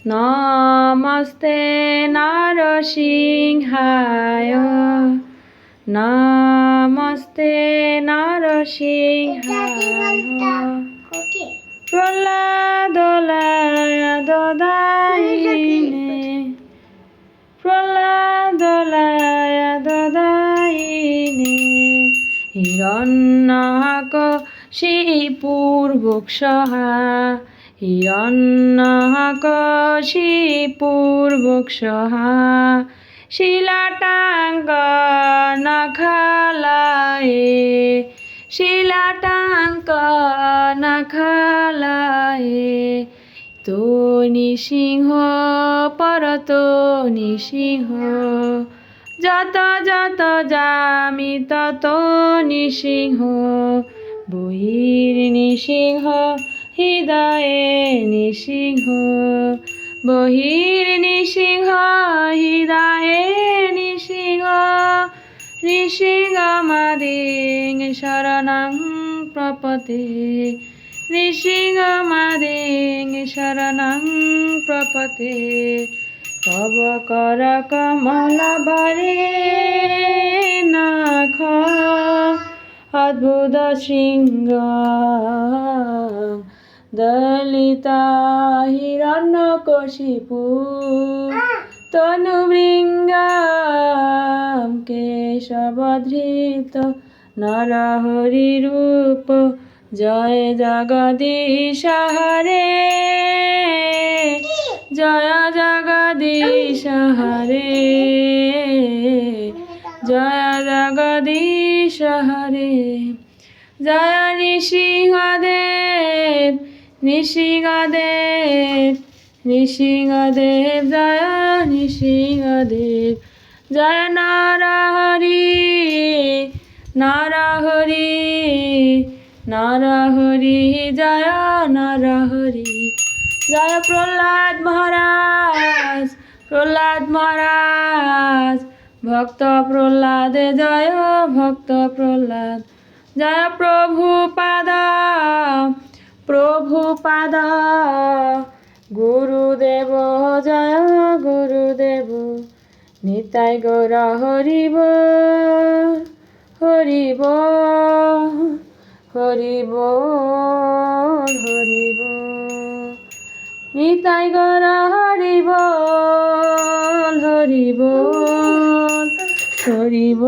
নমস্তে নরসিংহায় নমস্তে নরসিংহায় প্রহ্লাদলায় দদায়িনে প্রহ্লাদলায় দদায়িনে হিরণ্যকশিপুর্বক্ষঃ হিরণ্যকশিপুর্বক্ষঃ শিলাটাঙ্গনখালায়ে শিলাটাঙ্গনখালায়ে তো নৃসিংহ পরত নৃসিংহ যত যত যামি তত নৃসিংহ বহির্নৃসিংহ হৃদয়ে নৃসিংহ বহির্নৃসিংহ হৃদয়ে নৃসিংহ নৃসিংহমাদিং শরণং প্রপদে নৃসিংহমাদিং শরণং প্রপদে তব কর কমলবরে নখ অদ্ভুত শৃঙ্গ দলিতা হিরণ্যকশিপু তনুবৃঙ্গম কেশবধৃত নরহরি রূপ জয় জগদীশ হরে জয় জগদীশ হরে জয় জগদীশ হরে জয় নৃসিংহদেব নৃসিংহদেব নৃসিংহদেব জয় নৃসিংহদেব জয় নরহরি নরহরি নরহরি জয় নরহরি জয় প্রহ্লাদ মহারাজ প্রহ্লাদ মহারাজ ভক্ত প্রহ্লাদ জয় ভক্ত প্রহ্লাদ জয় প্রভুপাদ প্রভুপাদ গুরুদেব জয় গুরুদেব নিতাই গৌর হরিব হরিব হরিব হরিব নিতাই গৌর হরিব হরিব হরিব